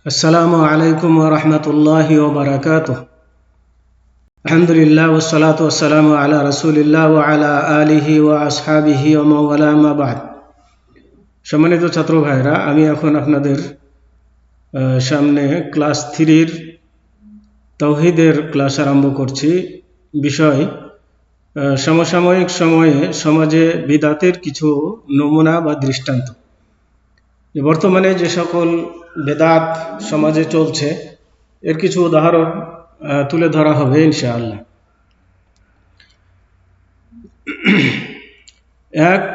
আসসালামু আলাইকুম ওয়া রাহমাতুল্লাহি ওয়া বারাকাতুহু। আলহামদুলিল্লাহ ওয়াসসালাতু ওয়াসসালামু আলা রাসূলিল্লাহ ওয়া আলা আলিহি ওয়া আসহাবিহি ওয়া মান ওয়ালা, আম্মা বা'দ। সম্মানিত ছাত্র ভাইরা, আমি এখন আপনাদের সামনে ক্লাস 3-র তাওহীদের ক্লাস আরম্ভ করছি। বিষয় সমসাময়িক সময়ে সমাজে বিদআতের কিছু নমুনা বা দৃষ্টান্ত। বর্তমানে যে সকল বেদাত সমাজে চলছে এর কিছু উদাহরণ তুলে ধরা হবে ইনশাআল্লাহ। এক,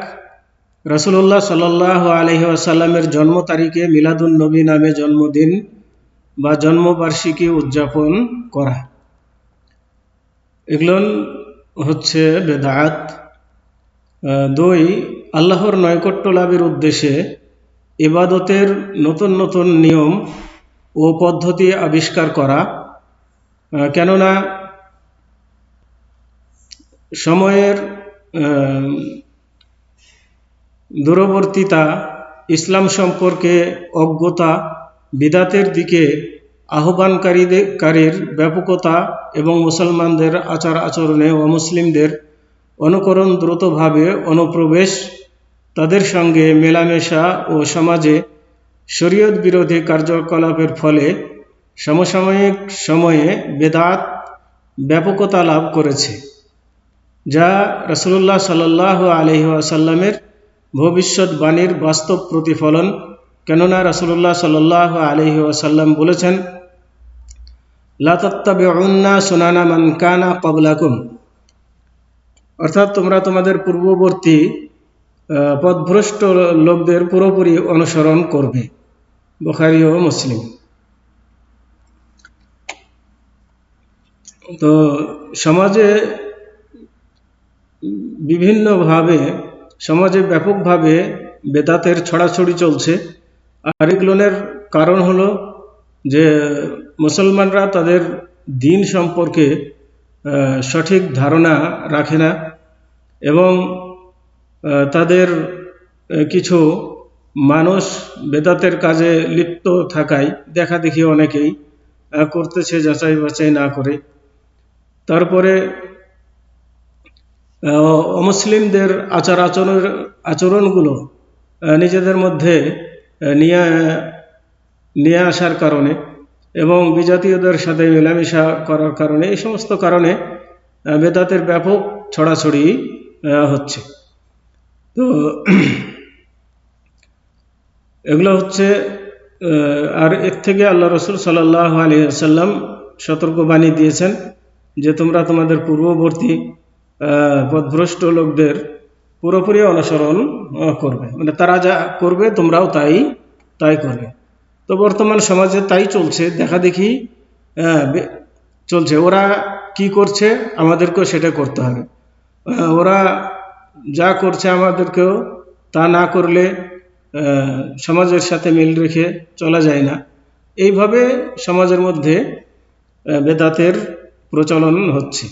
রাসূলুল্লাহ সাল্লাল্লাহু আলাইহি ওয়াসাল্লামের জন্ম তারিখে মিলাদুন নবী নামে জন্মদিন বা জন্মবার্ষিকী উদযাপন করা, এগুলো হচ্ছে বেদাত। 2, আল্লাহর নৈকট্য লাভের উদ্দেশ্যে ইবাদতের নতুন নতুন নিয়ম ও পদ্ধতি আবিষ্কার করা, কেননা সময়ের দূরবর্তীতা, ইসলাম সম্পর্কে অজ্ঞতা, বিদআতের দিকে আহ্বানকারীর ব্যাপকতা এবং মুসলমানদের আচার আচরণে অমুসলিমদের অনুকরণ দ্রুতভাবে অনুপ্রবেশ, তাদের সঙ্গে মেলামেশা ও সমাজে শরীয়ত বিরোধী কার্যকলাপের ফলে সমসাময়িক সময়ে বেদাত ব্যাপকতা লাভ করেছে, যা রাসূলুল্লাহ সাল্লাল্লাহু আলাইহি ওয়াসাল্লামের ভবিষ্যৎবাণীর বাস্তব প্রতিফলন। কেননা রাসূলুল্লাহ সাল্লাল্লাহু আলাইহি ওয়াসাল্লাম বলেছেন, লা তাত্তাবিউন্না সুনানা মান কানা ক্বাবলাকুম, অর্থাৎ তোমরা তোমাদের পূর্ববর্তী পথভ্রষ্ট লোকদের পুরোপুরি অনুসরণ করবে। বুখারী ও মুসলিম। তো সমাজে বিভিন্নভাবে, সমাজে ব্যাপকভাবে বেদাতের ছড়াছড়ি চলছে। আর এগুলোর কারণ হলো যে মুসলমানরা তাদের দিন সম্পর্কে সঠিক ধারণা রাখে না, এবং তাদের কিছু মানুষ বেদাতের কাজে লিপ্ত থাকায় দেখা দেখি অনেকেই করতেছে যাচাই বাছাই না করে। তারপরে অমুসলিমদের আচরণগুলো নিজেদের মধ্যে নিয়ে আসার কারণে এবং বিজাতীয়দের সাথে মেলামেশা করার কারণে, এই সমস্ত কারণে বেদাতের ব্যাপক ছড়াছড়ি হচ্ছে। তো এগুলো হচ্ছে, আর এর থেকে আল্লাহ রাসূল সাল্লাল্লাহু আলাইহি ওয়াসাল্লাম সতর্কবাণী দিয়েছেন যে তোমরা তোমাদের পূর্ববর্তী পথভ্রষ্ট লোকদের পুরোপুরি অনুসরণ করবে, মানে তারা যা করবে তোমরাও তাই করবে। তো বর্তমান সমাজে তাই চলছে, দেখা দেখি চলছে। ওরা কি করছে আমাদেরকেও সেটা করতে হবে, ওরা যা করছে আমাদেরকেও তা না করলে সমাজের সাথে মিল রেখে চলা যায় না। এইভাবে সমাজের মধ্যে বেদাতের প্রচলন হচ্ছে।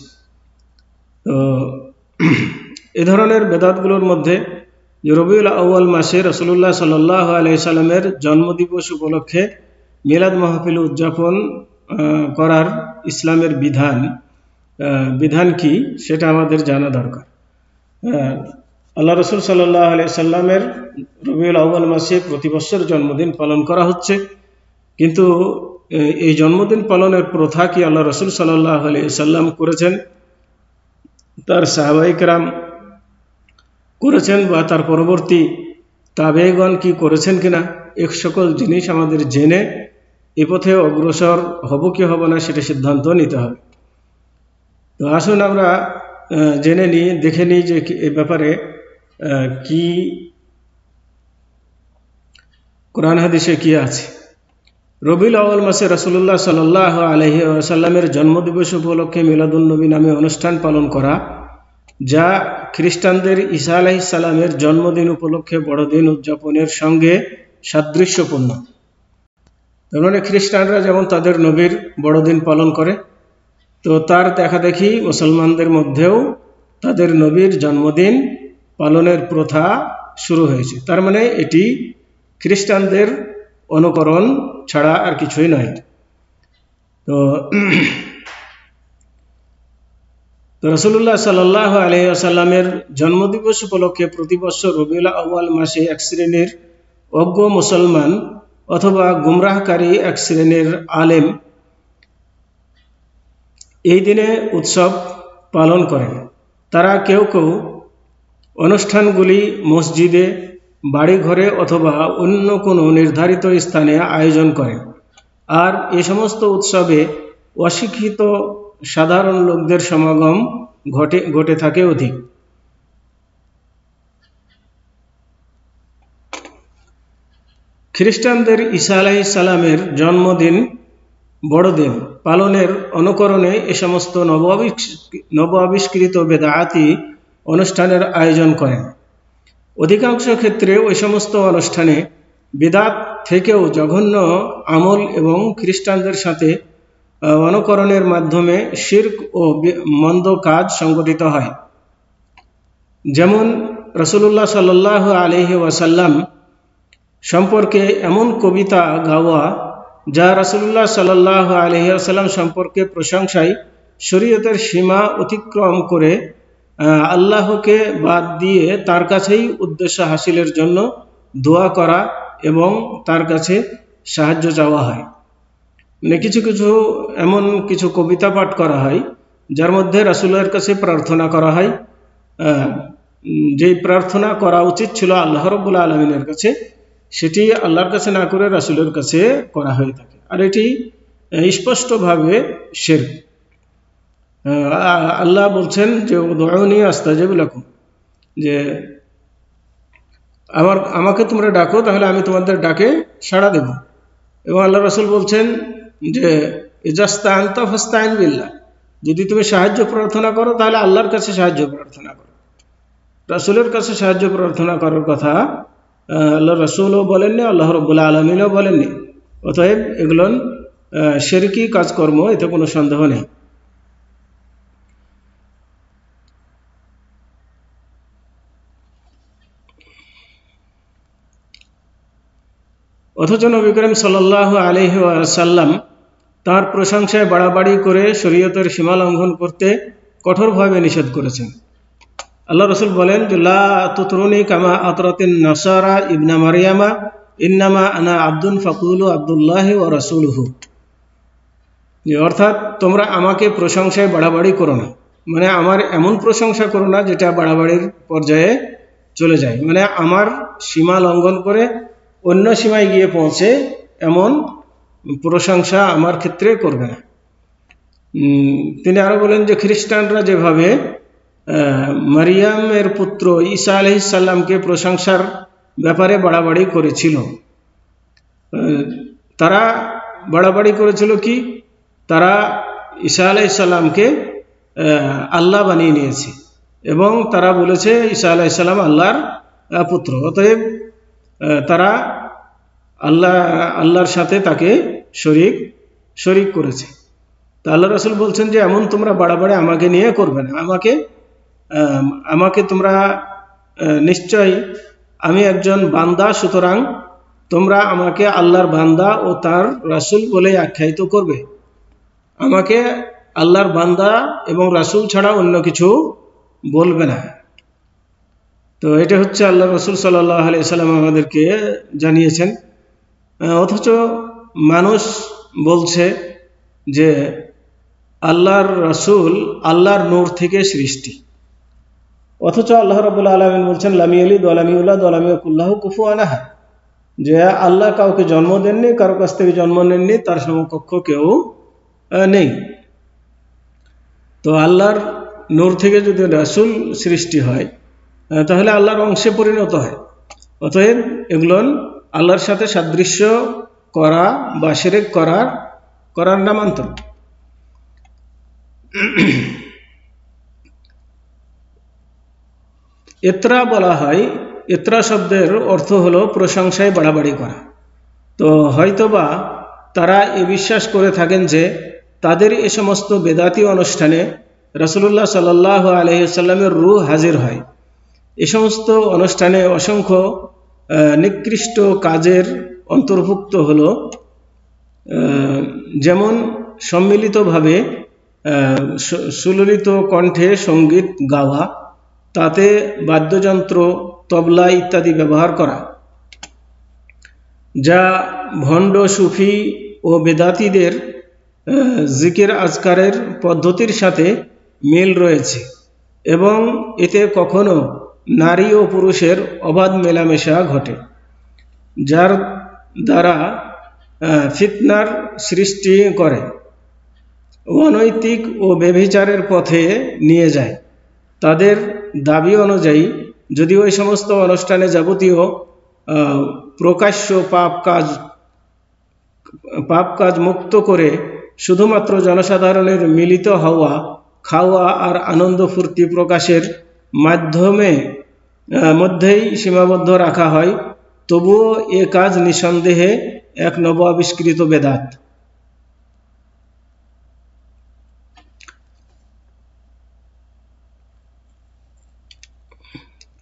তো এ ধরনের বেদাতগুলোর মধ্যে রবিউল আউয়াল মাসে রাসূলুল্লাহ সাল্লাল্লাহু আলাইহি সাল্লামের জন্মদিবস উপলক্ষে মিলাদ মাহফিল উদযাপন করার ইসলামের বিধান কি সেটা আমাদের জানা দরকার। আল্লাহ রাসূল সাল্লাল্লাহু আলাইহি সাল্লামের রবিউল আউয়াল মাসে প্রতি বছর জন্মদিন পালন করা হচ্ছে, কিন্তু এই জন্মদিন পালনের প্রথা কি আল্লাহ রাসূল সাল্লাল্লাহু আলাইহি সাল্লাম করেছেন, তার সাহাবায়ে কেরাম করেছেন, বা তার পরবর্তী তাবেঈগণ কি করেছেন কিনা, এই সকল জিনিস আমাদের জেনে এ পথে অগ্রসর হব কি হব না সেটা সিদ্ধান্ত নিতে হবে। তো আসুন আমরা জেনে নিই, দেখে নিই যে এ ব্যাপারে কি কোরআন হাদিসে কি আছে। রবিউল আউয়াল মাসে রাসূলুল্লাহ সাল্লাল্লাহু আলাইহি ওয়াসাল্লামের জন্মদিবস উপলক্ষে মিলাদুন নবী নামে অনুষ্ঠান পালন করা, যা খ্রিস্টানদের ঈসা আলাইহিস সালামের জন্মদিন উপলক্ষে বড়দিন উদযাপনের সঙ্গে সাদৃশ্যপূর্ণ। তার মানে খ্রিস্টানরা যেমন তাদের নবীর বড়দিন পালন করে, তো তার দেখা দেখি মুসলমানদের মধ্যেও তাদের নবীর জন্মদিন পালনের প্রথা শুরু হয়েছে। তার মানে এটি খ্রিস্টানদের অনুকরণ ছাড়া আর কিছুই নয়। তো রাসূলুল্লাহ সাল্লাল্লাহু আলাইহি ওয়াসাল্লামের জন্মদিবস উপলক্ষে প্রতি বছর রবিউল আউয়াল মাসে এক শ্রেণীর অজ্ঞ মুসলমান অথবা গুমরাহকারী এক শ্রেণীর আলেম এই দিনে উৎসব পালন করেন। তারা কেউ কেউ অনুষ্ঠানগুলি মসজিদে, বাড়িঘরে অথবা অন্য কোনো নির্ধারিত স্থানে আয়োজন করেন। আর এ সমস্ত উৎসবে অশিক্ষিত সাধারণ লোকদের সমাগম ঘটে থাকে অধিক। খ্রিস্টানদের ঈসা আলাইহিস সালামের জন্মদিন, বড়দিন পালনের অনুকরণে এ সমস্ত নব আবিষ্কৃত বেদায়াতি অনুষ্ঠানের আয়োজন করেন। অধিকাংশ ক্ষেত্রে ওই সমস্ত অনুষ্ঠানে বিদআত থেকেও জঘন্য আমল এবং খ্রিস্টানদের সাথে অনুকরণের মাধ্যমে শিরক ও মন্দ কাজ সংগঠিত হয়। যেমন রাসূলুল্লাহ সাল্লাল্লাহু আলাইহি ওয়াসাল্লাম সম্পর্কে এমন কবিতা গাওয়া যা রাসূলুল্লাহ সাল্লাল্লাহু আলাইহি ওয়াসাল্লাম সম্পর্কে প্রশংসায় শরীয়তের সীমা অতিক্রম করে আল্লাহকে বাদ দিয়ে তার কাছেই উদ্দেশ্য হাসিলের জন্য দোয়া করা এবং তার কাছে সাহায্য চাওয়া হয়। মানে কিছু কিছু এমন কিছু কবিতা পাঠ করা হয় যার মধ্যে রাসূলের কাছে প্রার্থনা করা হয়, যেই প্রার্থনা করা উচিত ছিল আল্লাহ রাব্বুল আলামিনের কাছে, সেটি আল্লাহর কাছে না করে রাসূলের কাছে করা হয়ে থাকে। আর এটি স্পষ্টভাবে শিরক। আল্লাহ বলছেন যে উদউনি আস্তাজিব লাকুম, যে আমাকে তোমরা ডাকো তাহলে আমি তোমাদের ডাকে সাড়া দেব। এবং আল্লাহ রাসূল বলছেন যে ইজাস্তাআনতা ফাস্তাইন বিল্লাহ, যদি তুমি সাহায্য প্রার্থনা করো তাহলে আল্লাহর কাছে সাহায্য প্রার্থনা করো। রাসূলের কাছে সাহায্য প্রার্থনা করার কথা আল্লাহ রাসূলও বলেননি, আল্লাহ রাব্বুল আলামিনও বলেননি। অতএব এগুলো শিরকি কাজকর্ম, এতে কোনো সন্দেহ নেই। অথচ নবী করিম সাল্লাল্লাহু আলাইহি ওয়াসাল্লাম তার প্রশংসায় বাড়াবাড়ি করে শরীয়তের সীমা লঙ্ঘন করতে কঠোরভাবে নিষেধ করেছেন। আল্লাহ রাসূল বলেন যে লা তুতরুনি কামা আতরাতিন নাসারা ইবনা মারইয়ামা ইন্নামা আনা আব্দুন ফাকুলু আব্দুল্লাহি ওয়া রাসূলুহু, অর্থাৎ তোমরা আমাকে প্রশংসায় বাড়াবাড়ি করো না, মানে আমার এমন প্রশংসা করো না যেটা বাড়াবাড়ির পর্যায়ে চলে যায়, মানে আমার সীমা লঙ্ঘন করে অন্য সীমায় গিয়ে পৌঁছে এমন প্রশংসা আমার ক্ষেত্রে করবে না। তিনি আরো বলেন যে খ্রিস্টানরা যেভাবে মারিয়ামের পুত্র ঈসা আলাইহিস সালামকে প্রশংসার ব্যাপারে বাড়াবাড়ি করেছিল, তারা বাড়াবাড়ি করেছিল কি, তারা ঈসা আলাইহিস সালামকে আল্লাহ বানিয়ে নিয়েছে এবং তারা বলেছে ঈসা আলাইহিস সালাম আল্লাহর পুত্র। অতএব তারা আল্লাহর সাথে তাকে শরীক করেছে। তা আল্লাহ রাসূল বলছেন যে এমন তোমরা বাড়াবাড়ি আমাকে নিয়ে করবে না, আমাকে তোমরা নিশ্চয় আমি একজন বান্দা, সুতরাং তোমরা আমাকে আল্লাহর বান্দা ও তার রাসূল বলে আখ্যায়িত করবে, আমাকে আল্লাহর বান্দা এবং রাসূল ছাড়া অন্য কিছু বলবে না। তো এটা হচ্ছে আল্লাহ রাসূল সাল্লাল্লাহু আলাইহি সাল্লাম আমাদেরকে জানিয়েছেন। অথচ মানুষ বলছে যে আল্লাহর রাসূল আল্লাহর নূর থেকে সৃষ্টি, অথচ আল্লাহ রাব্বুল আলামিন বলছেন লাম ইয়ালিদ ওয়া লাম ইউলাদ ওয়া লাম ইয়াকুল লাহু কুফুয়ান আহাদ, যে আল্লাহ কাউকে জন্ম দেননি, কারো কাছ থেকে জন্ম নেননি, তার সমকক্ষ কেউ নেই। তো আল্লাহর নূর থেকে যদি রাসূল সৃষ্টি হয় তাহলে আল্লাহর অংশে পরিণত হয়। অতএব এগুলো আল্লাহর সাথে সাদৃশ্য করা বা শিরক করার নামান্তর। ইতরা বলা হয়, ইতরা শব্দের অর্থ হলো প্রশংসায় বাড়াবাড়ি করা। তো হয়তোবা তারা এ বিশ্বাস করে থাকেন যে তাদের এ সমস্ত বেদাতি অনুষ্ঠানে রাসূলুল্লাহ সাল্লাল্লাহু আলাইহি ওয়াসাল্লামের রূহ হাজির হয় এ সমস্ত অনুষ্ঠানে অসংখ্য নিকৃষ্ট কাজের অন্তর্ভুক্ত হলো, যেমন সম্মিলিতভাবে সুললিত কণ্ঠে সঙ্গীত গাওয়া, তাতে বাদ্যযন্ত্র, তবলা ইত্যাদি ব্যবহার করা, যা ভণ্ড সুফি ও বেদাতীদের জিকির আজকারের পদ্ধতির সাথে মিল রয়েছে, এবং এতে কখনো নারী ও পুরুষের অবাধ মেলামেশা ঘটে, যার দ্বারা ফিতনার সৃষ্টি করে, অনৈতিক ও ব্যভিচারের পথে নিয়ে যায়। তাদের দাবি অনুযায়ী যদিও এই সমস্ত অনুষ্ঠানে যাবতীয় প্রকাশ্য পাপ কাজ মুক্ত করে শুধুমাত্র জনসাধারণের মিলিত হওয়া, খাওয়া আর আনন্দ ফুর্তি প্রকাশের মধ্যেই সীমাবদ্ধ রাখা হয়, তবুও এ কাজ নিঃসন্দেহে এক নব আবিষ্কৃত বেদাত।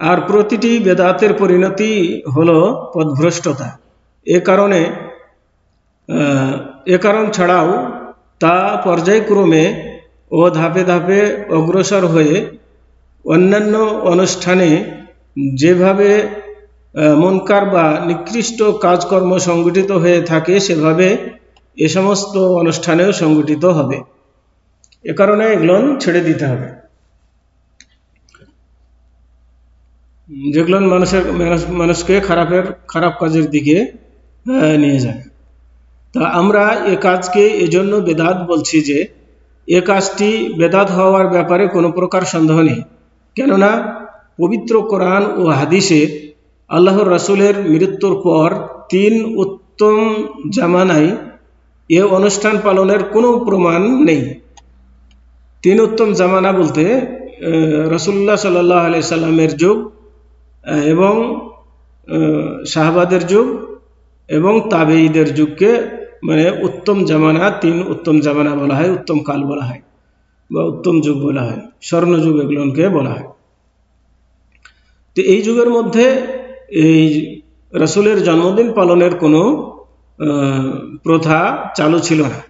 আর প্রতিটি বেদাতের পরিণতি হলো পথভ্রষ্টতা। এ কারণ ছাড়াও তা পর্যায়ক্রমে ও ধাপে ধাপে অগ্রসর হয়ে অন্যান্য অনুষ্ঠানে যেভাবে মুনকার বা নিকৃষ্ট কাজকর্ম সংগঠিত হয়ে থাকে, সেভাবে এ সমস্ত অনুষ্ঠানেও সংগঠিত হবে। এ কারণে এগুলো ছেড়ে দিতে হবে, যেগুলো মানুষকে খারাপ কাজের দিকে নিয়ে যায়। তা আমরা এ কাজকে এজন্য বেদাত বলছি যে এ কাজটি বেদাত হওয়ার ব্যাপারে কোনো প্রকার সন্দেহ নেই, কেননা পবিত্র কোরআন ও হাদিসে আল্লাহর রাসূলের মৃত্যুর পর 3 উত্তম জামানায় এ অনুষ্ঠান পালনের কোনো প্রমাণ নেই। 3 উত্তম জামানা বলতে রাসূলুল্লাহ সাল্লাল্লাহু আলাইহি সাল্লামের যুগ, এবং সাহাবাদের যুগ, এবং তাবেঈদের যুগকে মানে উত্তম জামানা, 3 উত্তম জামানা বলা হয়, উত্তম কাল বলা হয় বা উত্তম যুগ বলা হয়, স্বর্ণযুগ এগুলোকে বলা হয়। তো এই যুগের মধ্যে এই রাসূলের জন্মদিন পালনের কোনো প্রথা চালু ছিল না।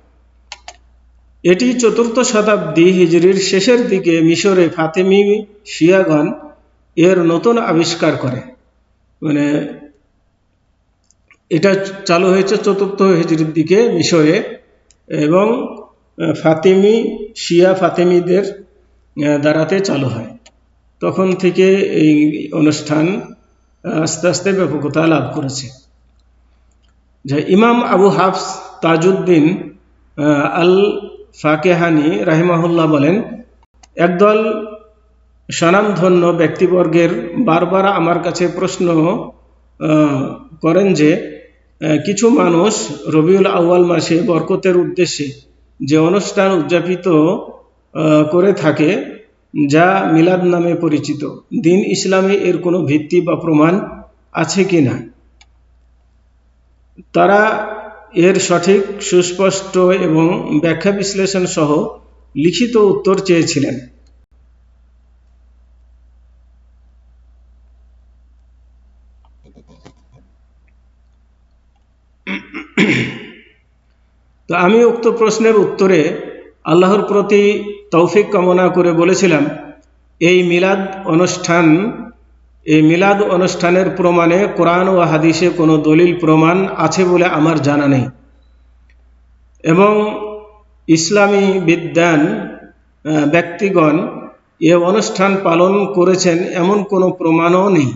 এটি 4th শতাব্দী হিজরির শেষের দিকে মিশরে ফাতেমি শিয়াগণ এর নতুন আবিষ্কার করে। মানে এটা চালু হয়েছে 4th হিজরির দিকে মিশরে, এবং ফাতেমিদের দ্বারাতে চালু হয়। তখন থেকে এই অনুষ্ঠান আস্তে আস্তে ব্যাপকতা লাভ করেছে। যে ইমাম আবু হাফস তাজউদ্দিন আল ফাকেহানি রাহিমাহুল্লাহ বলেন, একদল স্বনামধন্য ব্যক্তিবর্গের বারবার আমার কাছে প্রশ্ন করেন যে কিছু মানুষ রবিউল আউয়াল মাসে বরকতের উদ্দেশ্যে যে অনুষ্ঠান উদযাপিত করে থাকে, যা মিলাদ নামে পরিচিত, দিন ইসলামে এর কোনো ভিত্তি বা প্রমাণ আছে কিনা। তারা এর সঠিক, সুস্পষ্ট এবং ব্যাখ্যা বিশ্লেষণ সহ লিখিত উত্তর চেয়েছিলেন। তো আমি উক্ত প্রশ্নের উত্তরে আল্লাহর প্রতি তৌফিক কামনা করে বলেছিলাম, এই মিলাদ অনুষ্ঠানের প্রমাণে কোরআন ও হাদিসে কোনো দলিল প্রমাণ আছে বলে আমার জানা নেই, এবং ইসলামী বিদ্বান ব্যক্তিগণ এ অনুষ্ঠান পালন করেছেন এমন কোনো প্রমাণও নেই,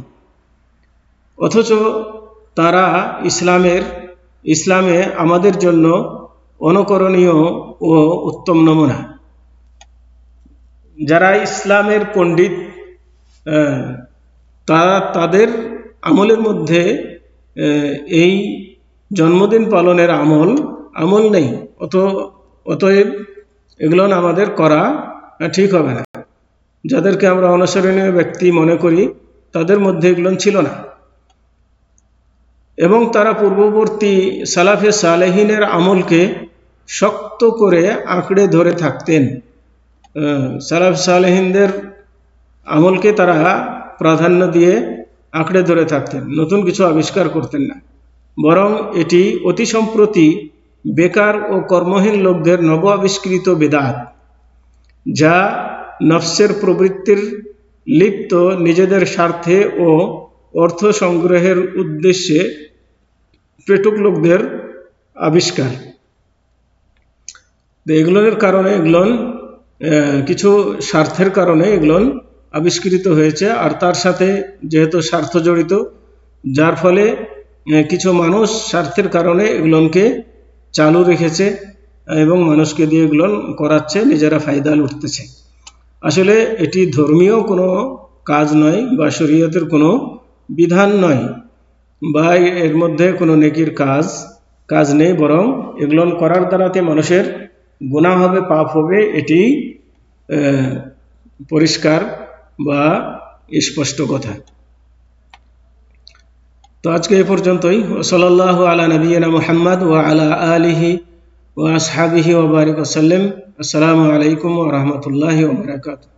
অথচ তারা ইসলামে আমাদের জন্য অনুকরণীয় ও উত্তম নমুনা। যারা ইসলামের পণ্ডিত তাদের আমলের মধ্যে এই জন্মদিন পালনের আমল নেই, অতএব এগুলো আমাদের করা ঠিক হবে না। যাদেরকে আমরা অনুসরণীয় ব্যক্তি মনে করি তাদের মধ্যে এগুলো ছিল না, এবং তারা পূর্ববর্তী সালাফে সালেহিনের আমলকে শক্ত করে আঁকড়ে ধরে থাকতেন। সালাফ সালেহিনদের আমলকে তারা প্রাধান্য দিয়ে আঁকড়ে ধরে থাকতেন, নতুন কিছু আবিষ্কার করতেন না, বরং এটি অতি সম্প্রতি বেকার ও কর্মহীন লোকদের নব আবিষ্কৃত বেদাত, যা নফসের প্রবৃত্তির লিপ্ত নিজেদের স্বার্থে ও অর্থ সংগ্রহের উদ্দেশ্যে পেটুক লোকদের আবিষ্কার। এগুলোর কারণে কিছু স্বার্থের কারণে এগুলো আবিষ্কৃত হয়েছে, আর তার সাথে যেহেতু স্বার্থ জড়িত, যার ফলে কিছু মানুষ স্বার্থের কারণে এগুলোকে চালু রেখেছে এবং মানুষকে দিয়ে এগুলো করাচ্ছে, নিজেরা ফায়দা লুটতেছে। আসলে এটি ধর্মীয় কোনো কাজ নয় বা শরীয়তের কোনো বিধান নয়, বা এর মধ্যে কোনো নেকির কাজ নেই, বরং এগুলো করার দ্বারাতে মানুষের গুনাহ হবে, পাপ হবে, এটি পরিষ্কার বা স্পষ্ট কথা। তো আজকে এ পর্যন্তই। সাল্লাল্লাহু আলা নবিয়িনা মুহাম্মদ ওয়া আলা আলিহি ওয়া আসহাবিহি ওয়া বারিক ওয়া সাল্লাম। আসসালামু আলাইকুম ওয়া রাহমাতুল্লাহি ওয়া বারাকাতুহু।